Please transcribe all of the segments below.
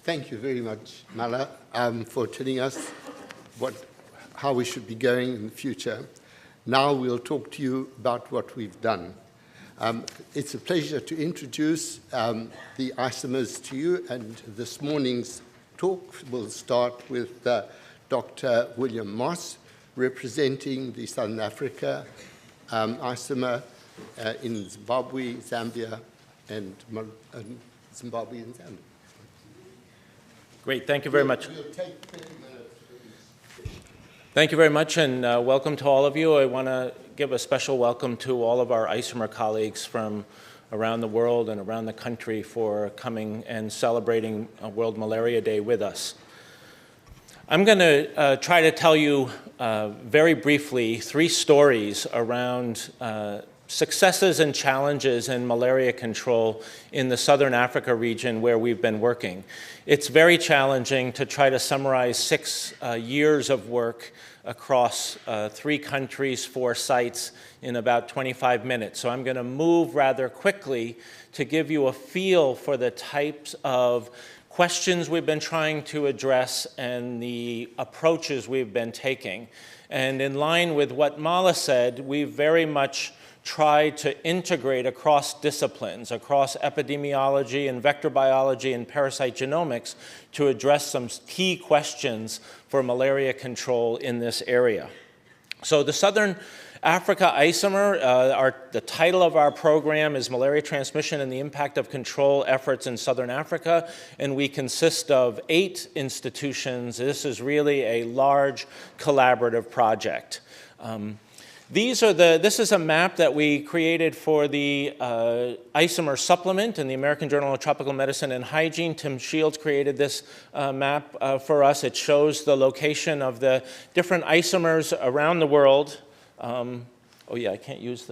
Thank you very much, Mala, for telling us how we should be going in the future. Now we'll talk to you about what we've done. It's a pleasure to introduce the isomers to you, and this morning's talk will start with Dr. William Moss, representing the Southern Africa isomer in Zimbabwe, Zambia, and Zimbabwe and Zambia. Great, thank you very much. We'll take 30 minutes. Thank you very much, and welcome to all of you. I want to give a special welcome to all of our isomer colleagues from around the world and around the country for coming and celebrating World Malaria Day with us. I'm going to try to tell you very briefly 3 stories around successes and challenges in malaria control in the Southern Africa region where we've been working. It's very challenging to try to summarize 6 years of work across 3 countries, 4 sites in about 25 minutes. So I'm going to move rather quickly to give you a feel for the types of questions we've been trying to address and the approaches we've been taking. And in line with what Mala said, we've very much tried to integrate across disciplines, across epidemiology and vector biology and parasite genomics to address some key questions for malaria control in this area. So the Southern Africa isomer, the title of our program is Malaria Transmission and the Impact of Control Efforts in Southern Africa, and we consist of 8 institutions. This is really a large collaborative project. This is a map that we created for the isomer supplement in the American Journal of Tropical Medicine and Hygiene. Tim Shields created this map for us. It shows the location of the different isomers around the world. Oh yeah, I can't use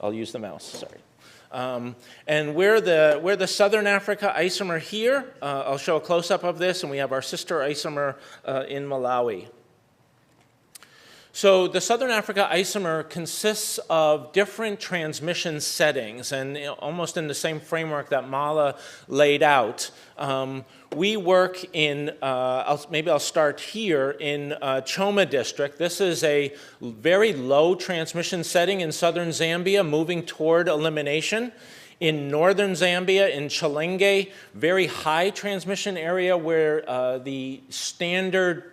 I'll use the mouse, sorry. And we're the Southern Africa isomer here. I'll show a close-up of this, and we have our sister isomer in Malawi. So the Southern Africa isomer consists of different transmission settings, and almost in the same framework that Mala laid out. We work in, maybe I'll start here, in Choma district. This is a very low transmission setting in southern Zambia, moving toward elimination. In northern Zambia, in Chilenge, very high transmission area where the standard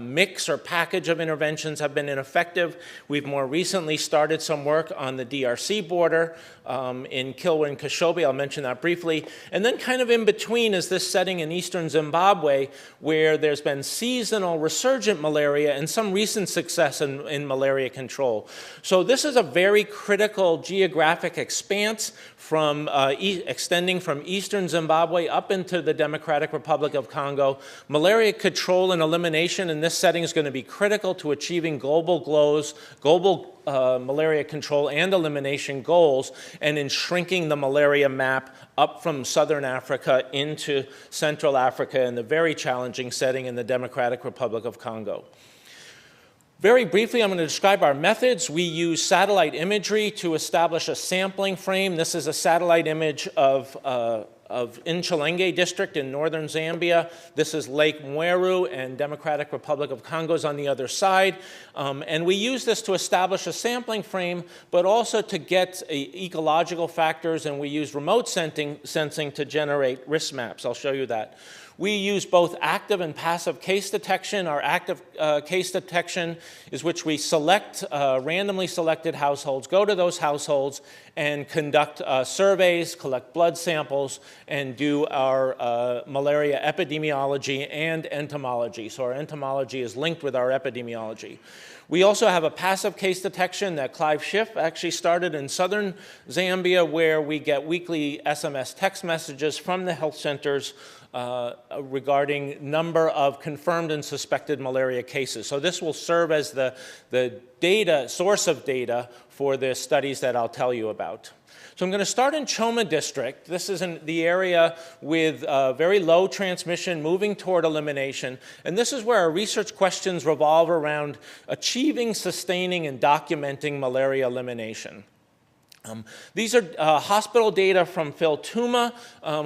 mix or package of interventions have been ineffective. We've more recently started some work on the DRC border in Kilwa and Kashobe. I'll mention that briefly. And then kind of in between is this setting in eastern Zimbabwe where there's been seasonal resurgent malaria and some recent success in malaria control. So this is a very critical geographic expanse from extending from eastern Zimbabwe up into the Democratic Republic of Congo. Malaria control and elimination in this setting is going to be critical to achieving global malaria control and elimination goals, and in shrinking the malaria map up from southern Africa into Central Africa in the very challenging setting in the Democratic Republic of Congo. Very briefly, I'm going to describe our methods. We use satellite imagery to establish a sampling frame. This is a satellite image of Chilenge district in northern Zambia. This is Lake Mweru, and Democratic Republic of Congo is on the other side. And we use this to establish a sampling frame, but also to get ecological factors, and we use remote sensing to generate risk maps. I'll show you that. We use both active and passive case detection. Our active case detection is which we select randomly selected households, go to those households and conduct surveys, collect blood samples, and do our malaria epidemiology and entomology. So our entomology is linked with our epidemiology. We also have a passive case detection that Clive Schiff actually started in southern Zambia, where we get weekly SMS text messages from the health centers regarding number of confirmed and suspected malaria cases. So this will serve as the source of data for the studies that I'll tell you about. So I'm going to start in Choma district. This is in the area with very low transmission, moving toward elimination. And this is where our research questions revolve around achieving, sustaining, and documenting malaria elimination. These are hospital data from Phil Tuma,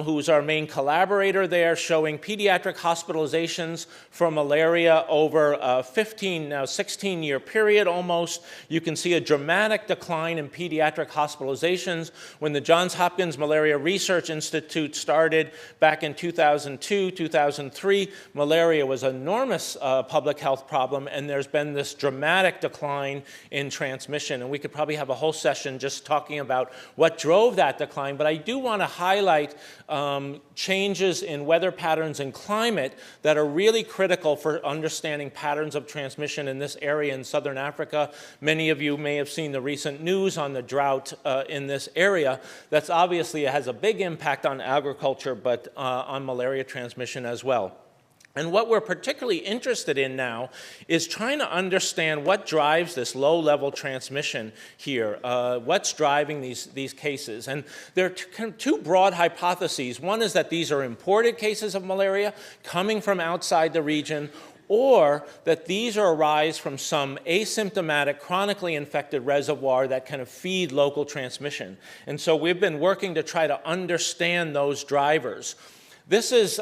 who's our main collaborator there, showing pediatric hospitalizations for malaria over a 16-year period almost. You can see a dramatic decline in pediatric hospitalizations. When the Johns Hopkins Malaria Research Institute started back in 2002, 2003, malaria was an enormous public health problem, and there's been this dramatic decline in transmission. And we could probably have a whole session just talking about what drove that decline, but I do want to highlight changes in weather patterns and climate that are really critical for understanding patterns of transmission in this area in southern Africa. Many of you may have seen the recent news on the drought in this area. That's obviously has a big impact on agriculture, but on malaria transmission as well. And what we're particularly interested in now is trying to understand what drives this low-level transmission here, what's driving these cases. And there are two broad hypotheses. One is that these are imported cases of malaria coming from outside the region, or that these arise from some asymptomatic, chronically infected reservoir that kind of feed local transmission. And so we've been working to try to understand those drivers. This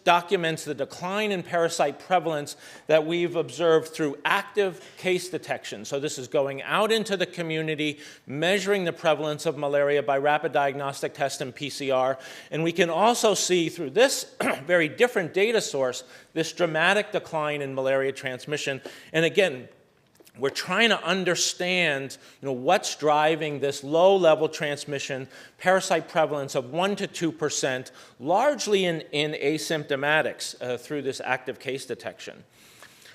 documents the decline in parasite prevalence that we've observed through active case detection. So this is going out into the community, measuring the prevalence of malaria by rapid diagnostic test and PCR. And we can also see through this very different data source, this dramatic decline in malaria transmission. And again, we're trying to understand, what's driving this low-level transmission, parasite prevalence of 1% to 2%, largely in asymptomatics through this active case detection.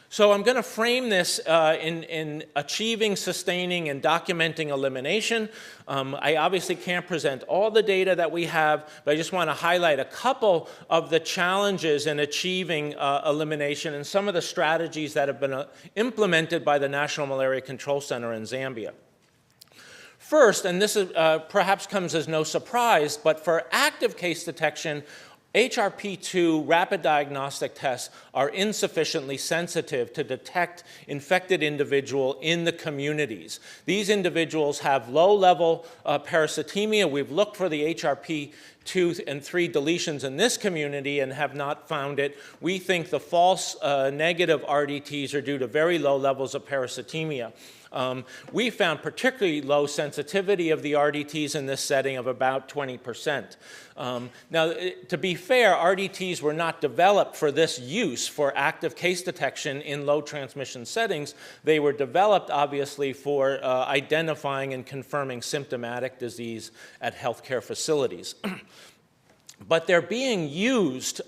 So I'm going to frame this in achieving, sustaining, and documenting elimination. I obviously can't present all the data that we have, but I just want to highlight a couple of the challenges in achieving elimination and some of the strategies that have been implemented by the National Malaria Control Center in Zambia. First, and this is, perhaps comes as no surprise, but for active case detection, HRP2 rapid diagnostic tests are insufficiently sensitive to detect infected individual in the communities. These individuals have low-level parasitemia. We've looked for the HRP2 and 3 deletions in this community and have not found it. We think the false negative RDTs are due to very low levels of parasitemia. We found particularly low sensitivity of the RDTs in this setting of about 20%. Now, to be fair, RDTs were not developed for this use, for active case detection in low transmission settings. They were developed, obviously, for identifying and confirming symptomatic disease at healthcare facilities. But they're being used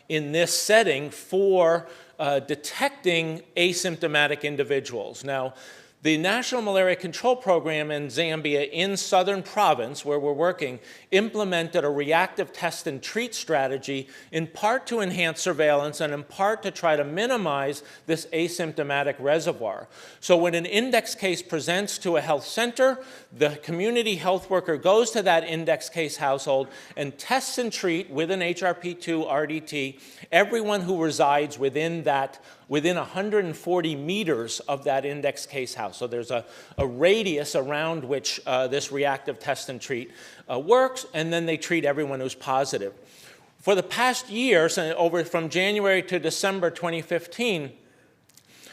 in this setting for detecting asymptomatic individuals. Now, the National Malaria Control Program in Zambia in Southern Province, where we're working, implemented a reactive test and treat strategy in part to enhance surveillance and in part to try to minimize this asymptomatic reservoir. So when an index case presents to a health center, the community health worker goes to that index case household and tests and treat with an HRP2 RDT everyone who resides within 140 meters of that index case house. So there's a radius around which this reactive test and treat works, and then they treat everyone who's positive. For the past year, so from January to December 2015,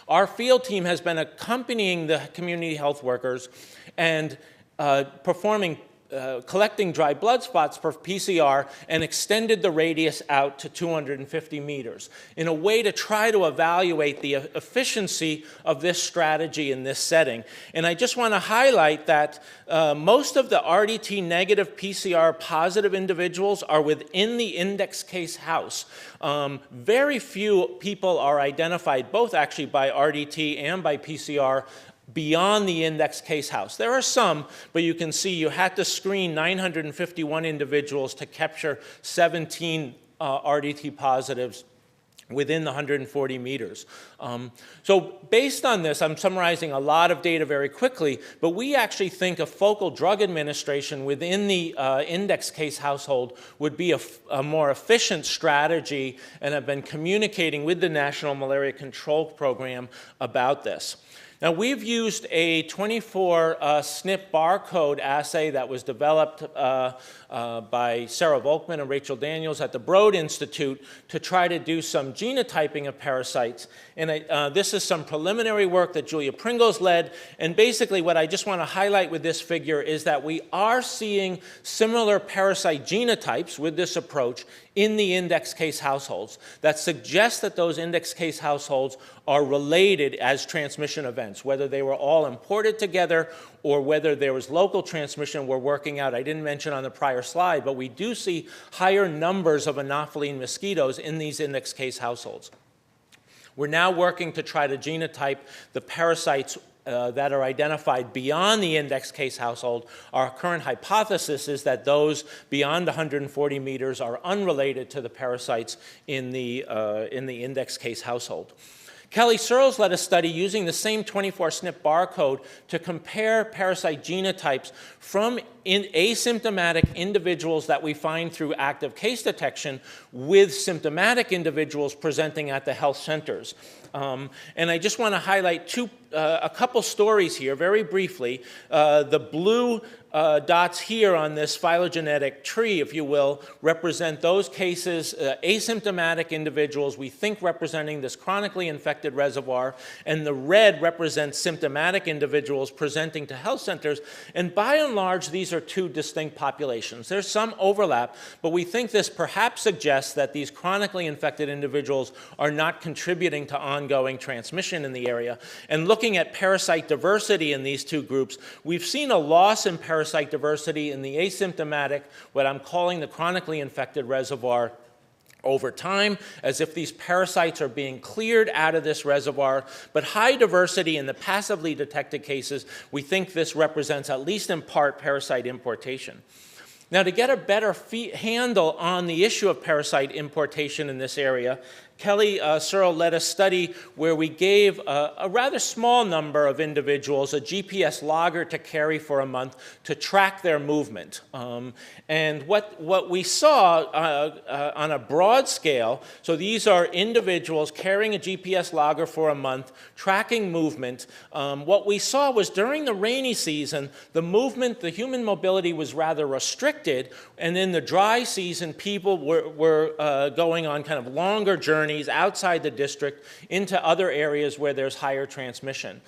our field team has been accompanying the community health workers and collecting dry blood spots for PCR and extended the radius out to 250 meters in a way to try to evaluate the efficiency of this strategy in this setting. And I just want to highlight that most of the RDT negative PCR positive individuals are within the index case house. Very few people are identified, both actually by RDT and by PCR, beyond the index case house. There are some, but you can see you had to screen 951 individuals to capture 17 RDT positives within the 140 meters. So based on this, I'm summarizing a lot of data very quickly, but we actually think a focal drug administration within the index case household would be a more efficient strategy, and have been communicating with the National Malaria Control Program about this. Now, we've used a 24 SNP barcode assay that was developed by Sarah Volkman and Rachel Daniels at the Broad Institute to try to do some genotyping of parasites. And this is some preliminary work that Julia Pringles led. And basically what I just want to highlight with this figure is that we are seeing similar parasite genotypes with this approach in the index case households that suggests that those index case households are related as transmission events, whether they were all imported together or whether there was local transmission we're working out. I didn't mention on the prior slide, but we do see higher numbers of Anopheline mosquitoes in these index case households. We're now working to try to genotype the parasites that are identified beyond the index case household. Our current hypothesis is that those beyond 140 meters are unrelated to the parasites in the index case household. Kelly Searles led a study using the same 24 SNP barcode to compare parasite genotypes from asymptomatic individuals that we find through active case detection with symptomatic individuals presenting at the health centers. And I just want to highlight a couple stories here very briefly. The blue dots here on this phylogenetic tree, if you will, represent those cases, asymptomatic individuals we think representing this chronically infected reservoir, and the red represents symptomatic individuals presenting to health centers. And by and large, these are two distinct populations. There's some overlap, but we think this perhaps suggests that these chronically infected individuals are not contributing to ongoing transmission in the area. And looking at parasite diversity in these two groups, we've seen a loss in parasite diversity in the asymptomatic, what I'm calling the chronically infected reservoir, over time, as if these parasites are being cleared out of this reservoir. But high diversity in the passively detected cases, we think this represents, at least in part, parasite importation. Now, to get a better handle on the issue of parasite importation in this area, Kelly Searle led a study where we gave a rather small number of individuals a GPS logger to carry for a month to track their movement. And what we saw on a broad scale, so these are individuals carrying a GPS logger for a month, tracking movement. What we saw was during the rainy season, the movement, the human mobility was rather restricted, and in the dry season, people were going on kind of longer journeys outside the district into other areas where there's higher transmission.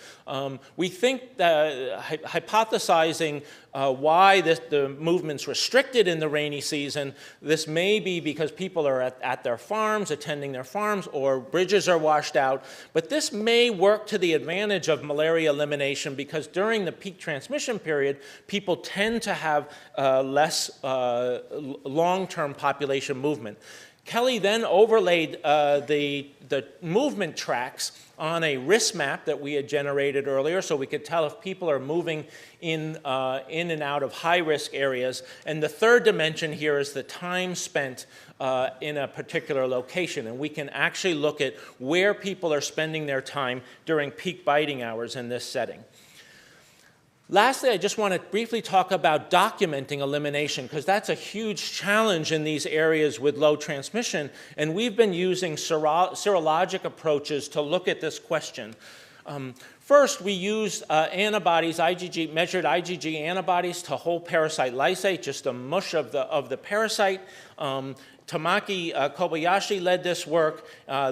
We think that hypothesizing why the movement's restricted in the rainy season, this may be because people are at their farms, attending their farms, or bridges are washed out. But this may work to the advantage of malaria elimination because during the peak transmission period, people tend to have less long-term population movement. Kelly then overlaid the movement tracks on a risk map that we had generated earlier, so we could tell if people are moving in and out of high-risk areas. And the third dimension here is the time spent in a particular location. And we can actually look at where people are spending their time during peak biting hours in this setting. Lastly, I just want to briefly talk about documenting elimination, because that's a huge challenge in these areas with low transmission, and we've been using serologic approaches to look at this question. First, we used antibodies, measured IgG antibodies to whole parasite lysate, just a mush of the parasite. Tamaki Kobayashi led this work.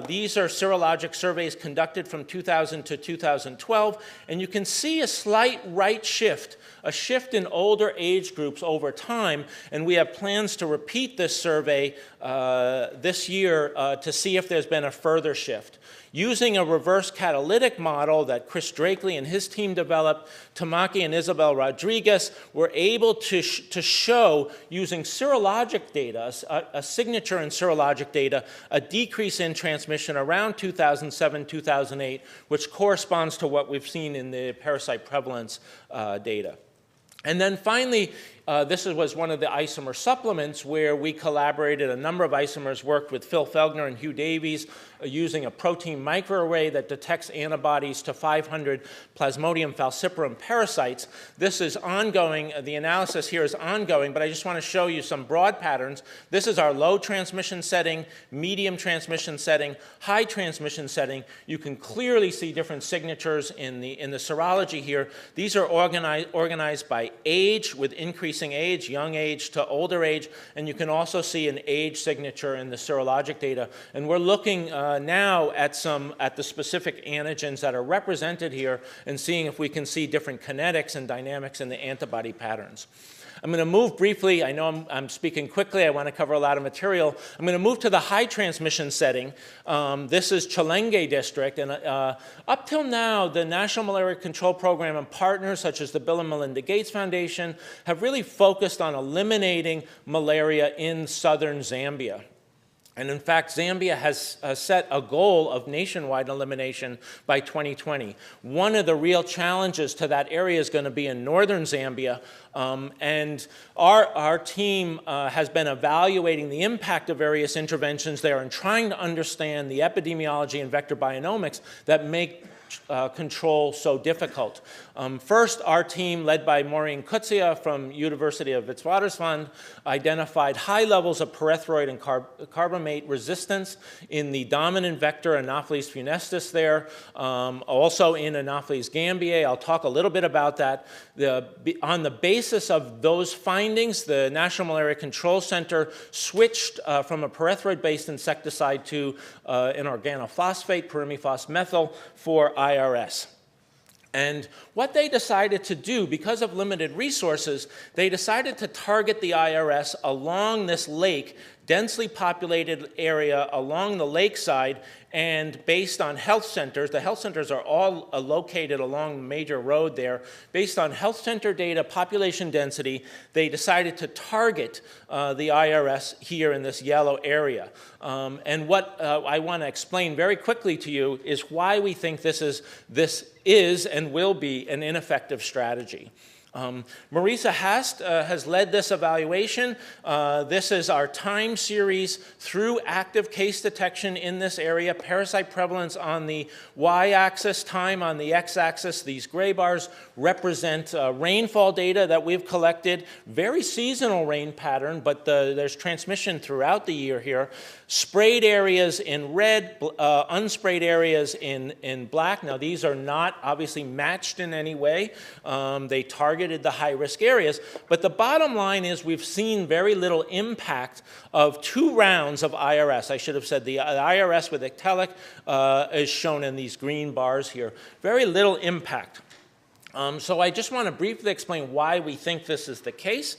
These are serologic surveys conducted from 2000 to 2012, and you can see a slight right shift, a shift in older age groups over time, and we have plans to repeat this survey this year to see if there's been a further shift. Using a reverse catalytic model that Chris Drakely and his team developed, Tamaki and Isabel Rodriguez were able to show, using serologic data, a signature in serologic data, a decrease in transmission around 2007, 2008, which corresponds to what we've seen in the parasite prevalence data. And then finally, was one of the isomer supplements where we collaborated. A number of isomers worked with Phil Felgner and Hugh Davies using a protein microarray that detects antibodies to 500 Plasmodium falciparum parasites. This is ongoing. The analysis here is ongoing, but I just want to show you some broad patterns. This is our low transmission setting, medium transmission setting, high transmission setting. You can clearly see different signatures in the serology here. These are organized by age, with increasing age, young age to older age, and you can also see an age signature in the serologic data. And we're looking now at the specific antigens that are represented here and seeing if we can see different kinetics and dynamics in the antibody patterns. I'm going to move briefly. I know I'm speaking quickly. I want to cover a lot of material. I'm going to move to the high transmission setting. This is Chilenge district. And up till now, the National Malaria Control Program and partners such as the Bill and Melinda Gates Foundation have really focused on eliminating malaria in southern Zambia. And in fact, Zambia has set a goal of nationwide elimination by 2020. One of the real challenges to that area is going to be in northern Zambia. And our team has been evaluating the impact of various interventions there and trying to understand the epidemiology and vector bionomics that make control so difficult. First, our team, led by Maureen Kutsia from University of Witwatersrand, identified high levels of pyrethroid and carbamate resistance in the dominant vector Anopheles funestus there, also in Anopheles gambiae. I'll talk a little bit about that. On the basis of those findings, the National Malaria Control Center switched from a pyrethroid-based insecticide to an organophosphate, pyrimidine methyl, for IRS. And what they decided to do, because of limited resources, they decided to target the IRS along this lake, densely populated area along the lakeside, and based on health centers, the health centers are all located along the major road there. Based on health center data, population density, they decided to target the IRS here in this yellow area. And what I want to explain very quickly to you is why we think this is and will be an ineffective strategy. Marisa Hast has led this evaluation. This is our time series through active case detection in this area. Parasite prevalence on the y-axis, time on the x-axis. These gray bars represent rainfall data that we've collected. Very seasonal rain pattern, but there's transmission throughout the year here. Sprayed areas in red, unsprayed areas in black. Now, these are not obviously matched in any way. They targeted the high-risk areas. But the bottom line is we've seen very little impact of 2 rounds of IRS. I should have said the IRS with Iktellic is shown in these green bars here. Very little impact. So I just want to briefly explain why we think this is the case.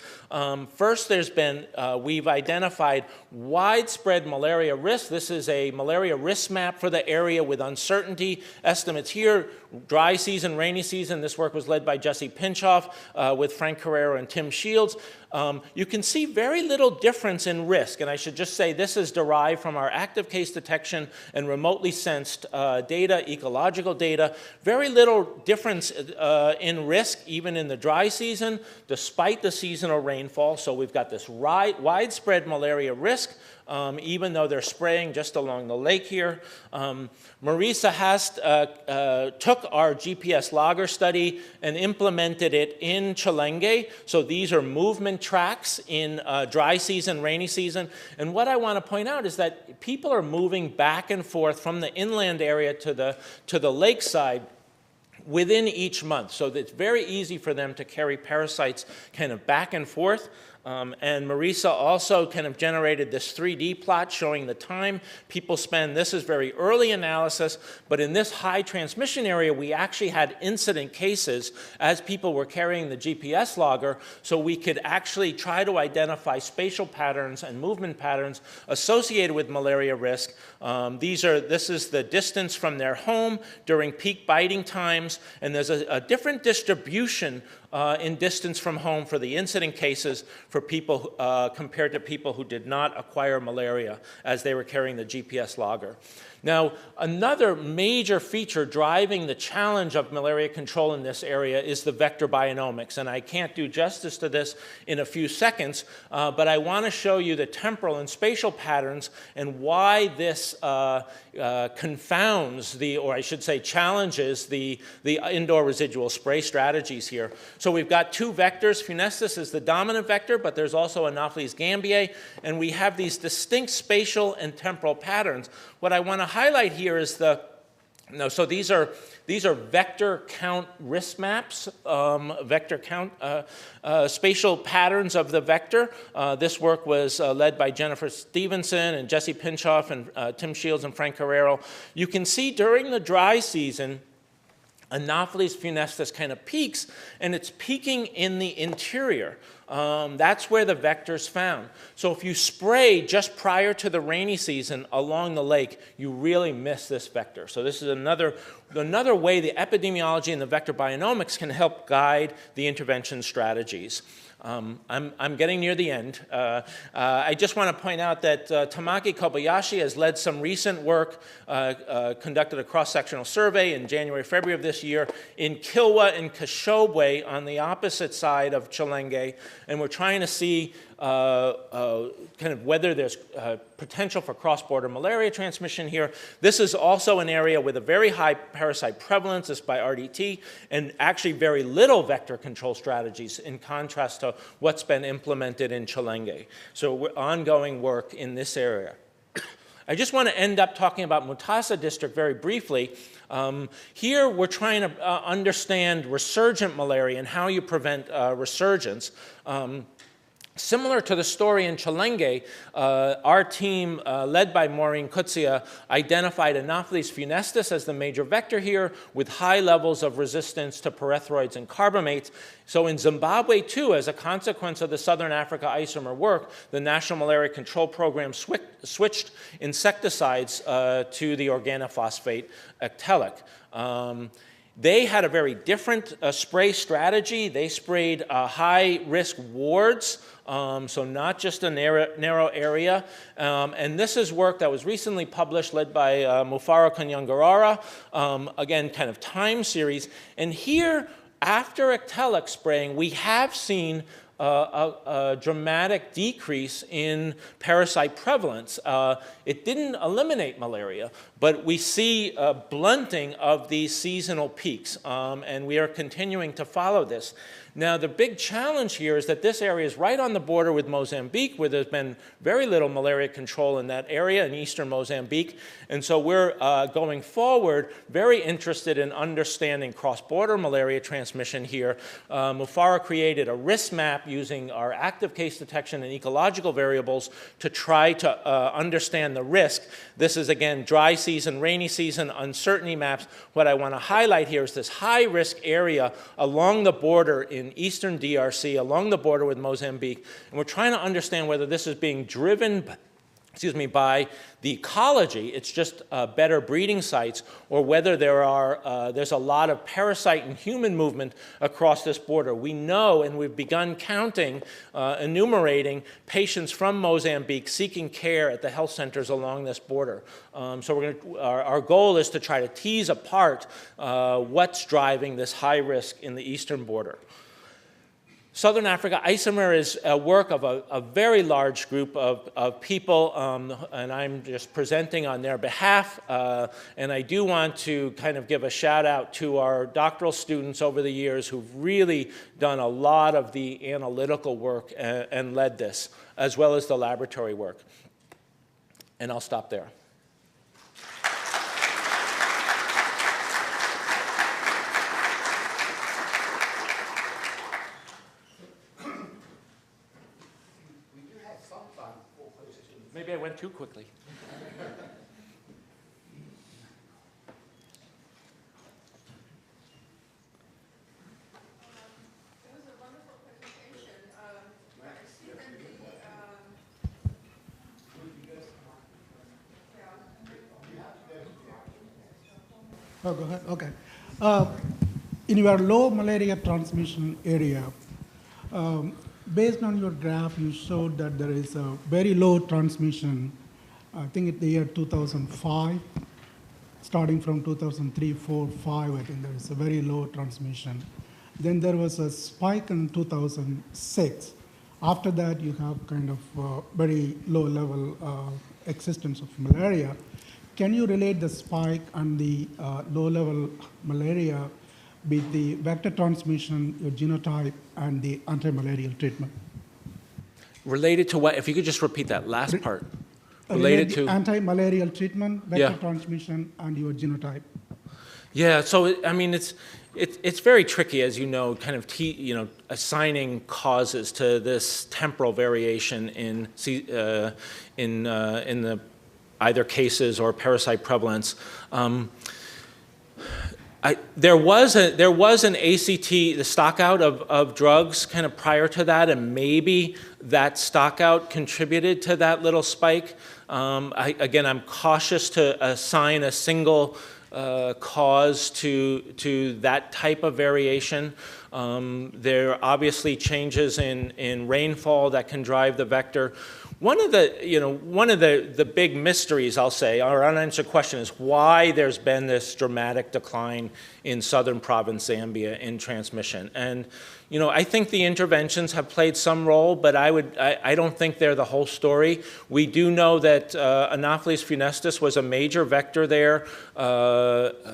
First, we've identified widespread malaria risk. This is a malaria risk map for the area with uncertainty estimates here. Dry season, rainy season. This work was led by Jesse Pinchoff with Frank Carrero and Tim Shields. You can see very little difference in risk, and I should just say this is derived from our active case detection and remotely sensed data, ecological data. Very little difference in risk even in the dry season, despite the seasonal rainfall. So we've got this widespread malaria risk, even though they're spraying just along the lake here. Marisa Hast took our GPS logger study and implemented it in Chilenge. So these are movement tracks in dry season, rainy season. And what I want to point out is that people are moving back and forth from the inland area to the lakeside within each month. So it's very easy for them to carry parasites kind of back and forth. And Marisa also kind of generated this 3D plot showing the time people spend. This is very early analysis, but in this high transmission area, we actually had incident cases as people were carrying the GPS logger, so we could actually try to identify spatial patterns and movement patterns associated with malaria risk. This is the distance from their home during peak biting times, and there's a different distribution in distance from home for the incident cases for people compared to people who did not acquire malaria as they were carrying the GPS logger. Now, another major feature driving the challenge of malaria control in this area is the vector bionomics. And I can't do justice to this in a few seconds, but I want to show you the temporal and spatial patterns and why this confounds or I should say challenges the indoor residual spray strategies here. So we've got two vectors. Funestus is the dominant vector, but there's also Anopheles gambiae, and we have these distinct spatial and temporal patterns. What I want to highlight here is so these are vector count risk maps, vector count spatial patterns of the vector. This work was led by Jennifer Stevenson and Jesse Pinchoff and Tim Shields and Frank Carrero. You can see during the dry season, Anopheles funestus kind of peaks, and it's peaking in the interior. That's where the vector's found. So if you spray just prior to the rainy season along the lake, you really miss this vector. So this is another way the epidemiology and the vector bionomics can help guide the intervention strategies. I'm getting near the end. I just want to point out that Tamaki Kobayashi has led some recent work, conducted a cross-sectional survey in January, February of this year in Kilwa and Kashobwe on the opposite side of Chilenge, and we're trying to see kind of whether there's potential for cross-border malaria transmission here. This is also an area with a very high parasite prevalence, this by RDT, and actually very little vector control strategies in contrast to what's been implemented in Chilenge. So ongoing work in this area. I just want to end up talking about Mutasa district very briefly. Here we're trying to understand resurgent malaria and how you prevent resurgence. Similar to the story in Chilenge, our team, led by Maureen Kutsia, identified Anopheles funestus as the major vector here with high levels of resistance to pyrethroids and carbamates. So in Zimbabwe, too, as a consequence of the Southern Africa isomer work, the National Malaria Control Program switched insecticides to the organophosphate actelic. They had a very different spray strategy. They sprayed high-risk wards, so not just a narrow area. And this is work that was recently published, led by Mufaro Kanyangarara, again, kind of time series. And here, after actelic spraying, we have seen a dramatic decrease in parasite prevalence. It didn't eliminate malaria, but we see a blunting of these seasonal peaks, and we are continuing to follow this. Now, the big challenge here is that this area is right on the border with Mozambique, where there's been very little malaria control in that area in eastern Mozambique. And so we're going forward very interested in understanding cross-border malaria transmission here. Mufara created a risk map using our active case detection and ecological variables to try to understand the risk. This is, again, dry season, rainy season, uncertainty maps. What I want to highlight here is this high-risk area along the border in eastern DRC, along the border with Mozambique. And we're trying to understand whether this is being driven by the ecology, it's just better breeding sites, or whether there's a lot of parasite and human movement across this border. We know, and we've begun counting, enumerating patients from Mozambique seeking care at the health centers along this border. So our goal is to try to tease apart what's driving this high risk in the eastern border. Southern Africa isomer is a work of a very large group of people, and I'm just presenting on their behalf. And I do want to kind of give a shout out to our doctoral students over the years who've really done a lot of the analytical work and led this, as well as the laboratory work. And I'll stop there. Maybe I went too quickly. It was a wonderful presentation. I see that Oh, go ahead. Okay. In your low malaria transmission area, based on your graph, you showed that there is a very low transmission, I think in the year 2005, starting from 2003, 4, 5, I think there is a very low transmission. Then there was a spike in 2006. After that, you have kind of very low level existence of malaria. Can you relate the spike and the low level malaria with the vector transmission, your genotype, and the anti-malarial treatment? Related to what? If you could just repeat that last part. Related Related to to anti-malarial treatment, vector Yeah. transmission, and your genotype. Yeah, so I mean, it's very tricky, as you know, kind of assigning causes to this temporal variation in the either cases or parasite prevalence. There was an ACT, the stockout of drugs kind of prior to that, and maybe that stockout contributed to that little spike. Again, I'm cautious to assign a single cause to that type of variation. There are obviously changes in rainfall that can drive the vector. One of the big mysteries, I'll say, or unanswered question is why there's been this dramatic decline in southern province Zambia in transmission. And I think the interventions have played some role, but I don't think they're the whole story. We do know that Anopheles funestus was a major vector there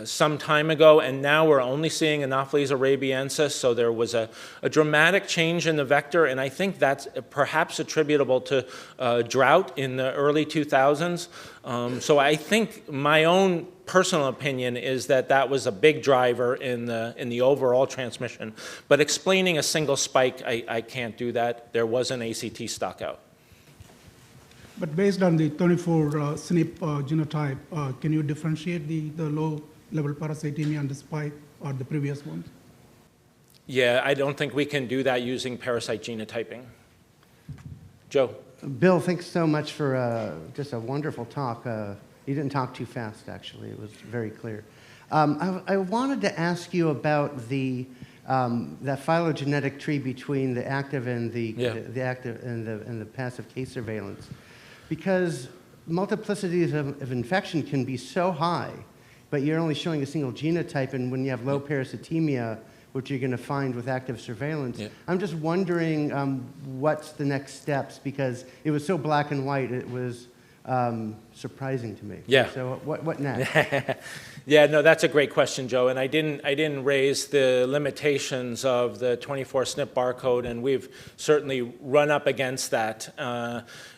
some time ago, and now we're only seeing Anopheles arabiensis. So there was a dramatic change in the vector, and I think that's perhaps attributable to drought in the early 2000s. So I think my own personal opinion is that that was a big driver in the overall transmission. But explaining a single spike, I can't do that. There was an ACT stockout. But based on the 24 SNP genotype, can you differentiate the low-level parasitemia and the spike or the previous ones? Yeah, I don't think we can do that using parasite genotyping. Joe? Bill, thanks so much for just a wonderful talk. You didn't talk too fast, actually. It was very clear. I wanted to ask you about that phylogenetic tree between the active and the active and the passive case surveillance, because multiplicities of infection can be so high, but you're only showing a single genotype, and when you have low parasitemia, which you're going to find with active surveillance. Yeah. I'm just wondering what's the next steps, because it was so black and white, it was surprising to me. Yeah. So what next? Yeah, no, that's a great question, Joe. And I didn't raise the limitations of the 24 SNP barcode, and we've certainly run up against that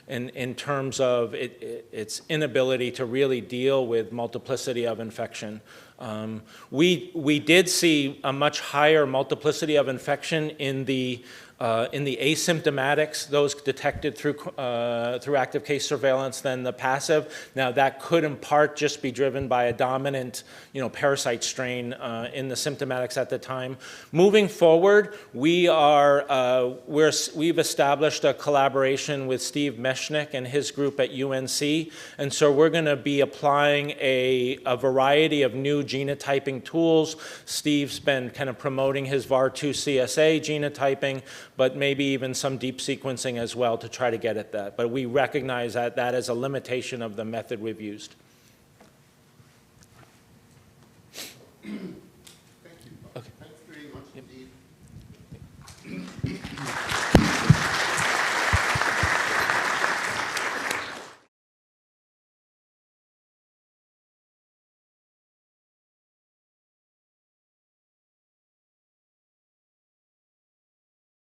in terms of its inability to really deal with multiplicity of infection. We did see a much higher multiplicity of infection in the asymptomatics, those detected through active case surveillance, than the passive. Now that could in part just be driven by a dominant, parasite strain in the symptomatics at the time. Moving forward, we've established a collaboration with Steve Meshnick and his group at UNC, and so we're going to be applying a variety of new genotyping tools. Steve's been kind of promoting his VAR2 CSA genotyping, but maybe even some deep sequencing as well to try to get at that. But we recognize that as a limitation of the method we've used.